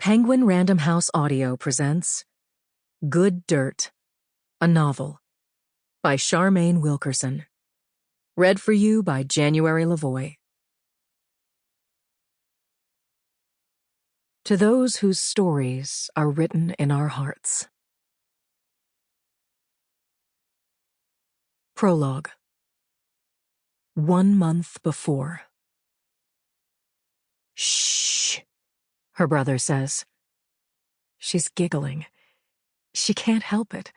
Penguin Random House Audio presents Good Dirt, a novel by Charmaine Wilkerson. Read for you by January Lavoie. To those whose stories are written in our hearts. Prologue. 1 month before. Shh, her brother says. She's giggling. She can't help it.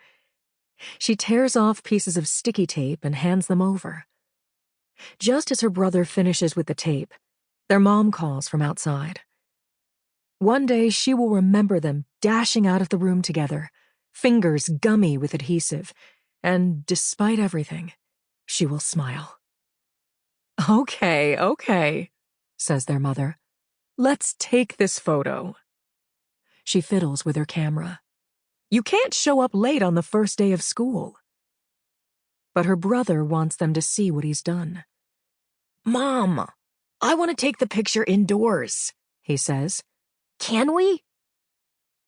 She tears off pieces of sticky tape and hands them over. Just as her brother finishes with the tape, their mom calls from outside. One day she will remember them dashing out of the room together, fingers gummy with adhesive, and despite everything, she will smile. Okay, says their mother. Let's take this photo. She fiddles with her camera. You can't show up late on the first day of school. But her brother wants them to see what he's done. Mom, I want to take the picture indoors, he says. Can we?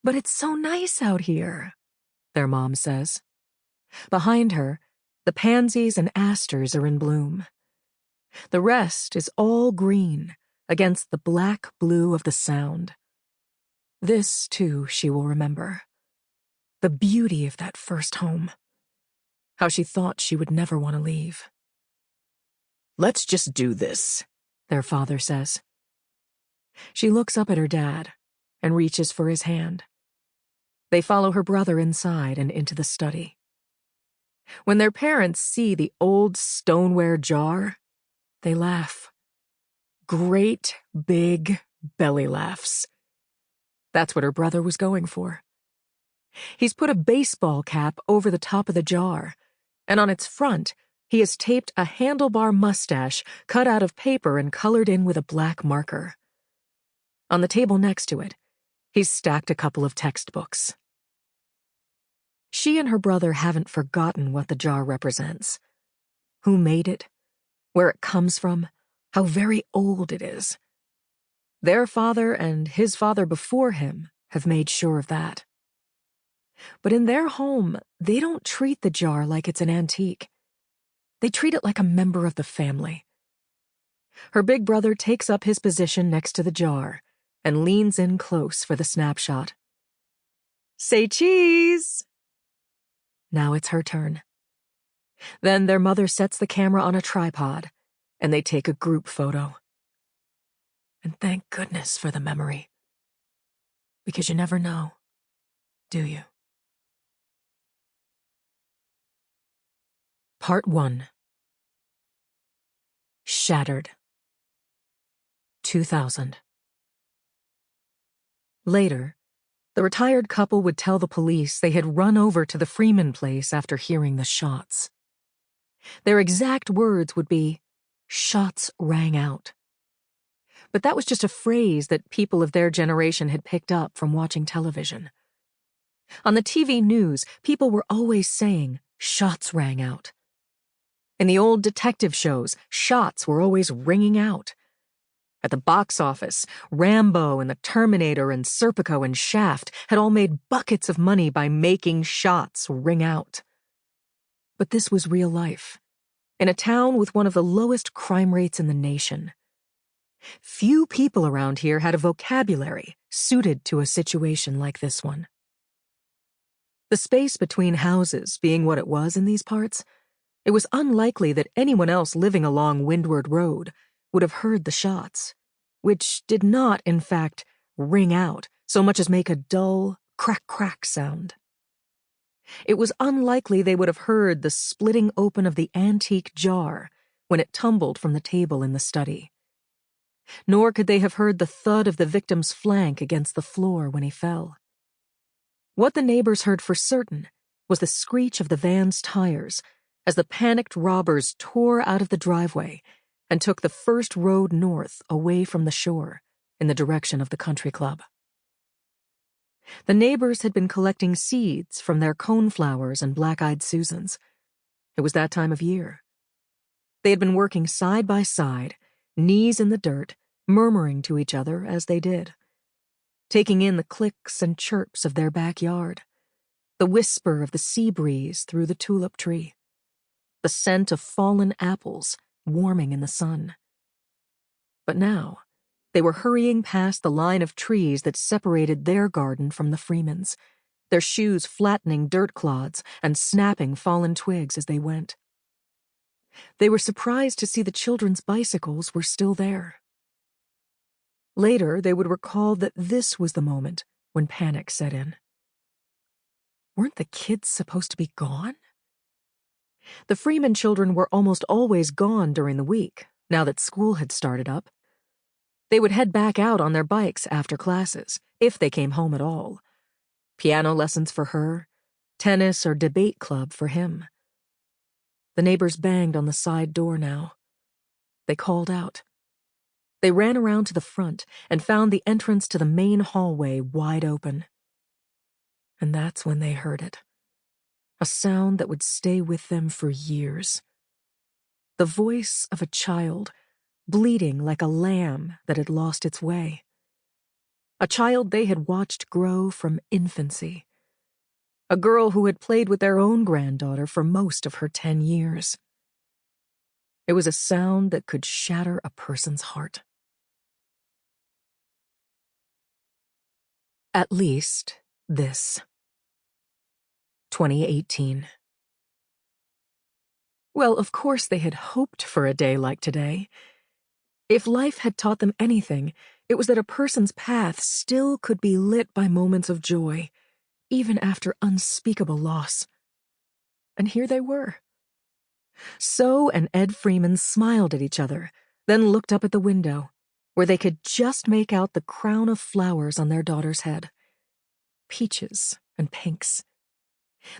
But it's so nice out here, their mom says. Behind her, the pansies and asters are in bloom. The rest is all green against the black blue of the Sound. This, too, she will remember. The beauty of that first home. How she thought she would never want to leave. Let's just do this, their father says. She looks up at her dad and reaches for his hand. They follow her brother inside and into the study. When their parents see the old stoneware jar, they laugh. Great, big belly laughs. That's what her brother was going for. He's put a baseball cap over the top of the jar, and on its front, he has taped a handlebar mustache cut out of paper and colored in with a black marker. On the table next to it, he's stacked a couple of textbooks. She and her brother haven't forgotten what the jar represents. Who made it, where it comes from, how very old it is. Their father and his father before him have made sure of that. But in their home, they don't treat the jar like it's an antique. They treat it like a member of the family. Her big brother takes up his position next to the jar and leans in close for the snapshot. Say cheese! Now it's her turn. Then their mother sets the camera on a tripod, and they take a group photo. And thank goodness for the memory. Because you never know, do you? Part 1. Shattered. 2000. Later, the retired couple would tell the police they had run over to the Freeman place after hearing the shots. Their exact words would be, "Shots rang out." But that was just a phrase that people of their generation had picked up from watching television. On the TV news, people were always saying, "Shots rang out." In the old detective shows, shots were always ringing out. At the box office, Rambo and the Terminator and Serpico and Shaft had all made buckets of money by making shots ring out. But this was real life, in a town with one of the lowest crime rates in the nation. Few people around here had a vocabulary suited to a situation like this one. The space between houses being what it was in these parts, it was unlikely that anyone else living along Windward Road would have heard the shots, which did not, in fact, ring out so much as make a dull, crack-crack sound. It was unlikely they would have heard the splitting open of the antique jar when it tumbled from the table in the study. Nor could they have heard the thud of the victim's flank against the floor when he fell. What the neighbors heard for certain was the screech of the van's tires as the panicked robbers tore out of the driveway and took the first road north away from the shore in the direction of the country club. The neighbors had been collecting seeds from their coneflowers and black-eyed Susans. It was that time of year. They had been working side by side, knees in the dirt, murmuring to each other as they did. taking in the clicks and chirps of their backyard, the whisper of the sea breeze through the tulip tree, the scent of fallen apples warming in the sun. But now, they were hurrying past the line of trees that separated their garden from the Freemans', their shoes flattening dirt clods and snapping fallen twigs as they went. They were surprised to see the children's bicycles were still there. Later, they would recall that this was the moment when panic set in. Weren't the kids supposed to be gone? The Freeman children were almost always gone during the week, now that school had started up. They would head back out on their bikes after classes, if they came home at all. Piano lessons for her, tennis or debate club for him. The neighbors banged on the side door now. They called out. They ran around to the front and found the entrance to the main hallway wide open. And that's when they heard it. A sound that would stay with them for years. The voice of a child, bleating like a lamb that had lost its way. A child they had watched grow from infancy. A girl who had played with their own granddaughter for most of her 10 years. It was a sound that could shatter a person's heart. At least this. 2018. Well, of course they had hoped for a day like today. If life had taught them anything, it was that a person's path still could be lit by moments of joy, even after unspeakable loss. And here they were. So and Ed Freeman smiled at each other, then looked up at the window, where they could just make out the crown of flowers on their daughter's head. Peaches and pinks.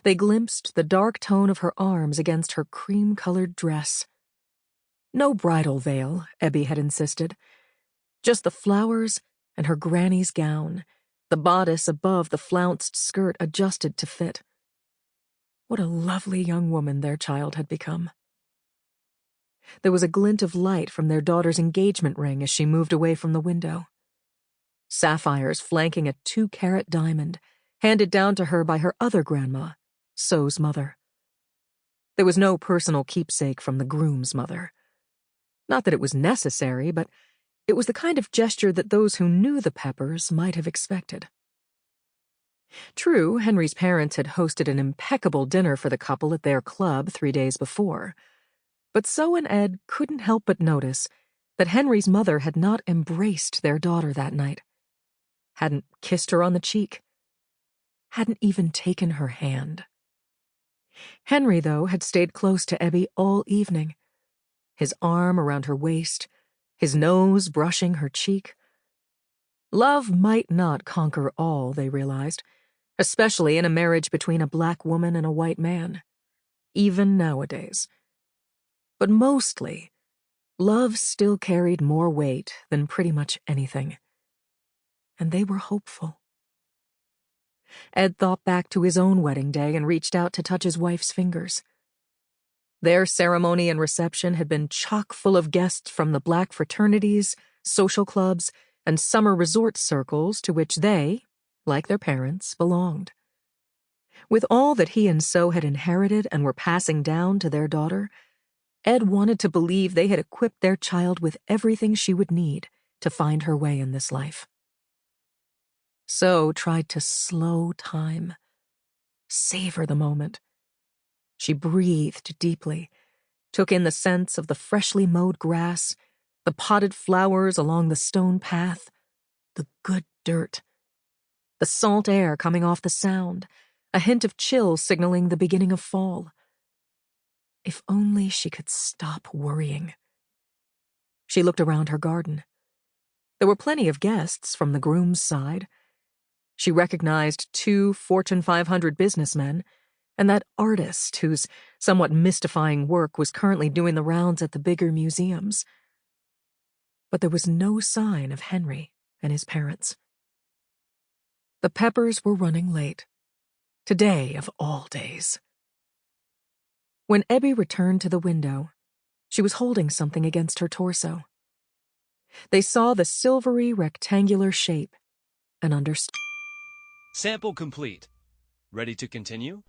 They glimpsed the dark tone of her arms against her cream-colored dress. No bridal veil, Ebby had insisted. Just the flowers and her granny's gown, the bodice above the flounced skirt adjusted to fit. What a lovely young woman their child had become. There was a glint of light from their daughter's engagement ring as she moved away from the window. Sapphires flanking a 2-carat diamond, handed down to her by her other grandma, So's mother. There was no personal keepsake from the groom's mother. Not that it was necessary, but it was the kind of gesture that those who knew the Peppers might have expected. True, Henry's parents had hosted an impeccable dinner for the couple at their club 3 days before, but So and Ed couldn't help but notice that Henry's mother had not embraced their daughter that night, hadn't kissed her on the cheek, hadn't even taken her hand. Henry, though, had stayed close to Ebby all evening, his arm around her waist, his nose brushing her cheek. Love might not conquer all, they realized, especially in a marriage between a black woman and a white man, even nowadays. But mostly, love still carried more weight than pretty much anything. And they were hopeful. Ed thought back to his own wedding day and reached out to touch his wife's fingers. Their ceremony and reception had been chock full of guests from the black fraternities, social clubs, and summer resort circles to which they, like their parents, belonged. With all that he and So had inherited and were passing down to their daughter, Ed wanted to believe they had equipped their child with everything she would need to find her way in this life. So tried to slow time, savor the moment. She breathed deeply, took in the scents of the freshly mowed grass, the potted flowers along the stone path, the good dirt, the salt air coming off the sound, a hint of chill signaling the beginning of fall. If only she could stop worrying. She looked around her garden. There were plenty of guests from the groom's side. She recognized 2 Fortune 500 businessmen, and that artist whose somewhat mystifying work was currently doing the rounds at the bigger museums. But there was no sign of Henry and his parents. The Peppers were running late. Today of all days. When Ebby returned to the window, she was holding something against her torso. They saw the silvery rectangular shape, and understood. Sample complete. Ready to continue?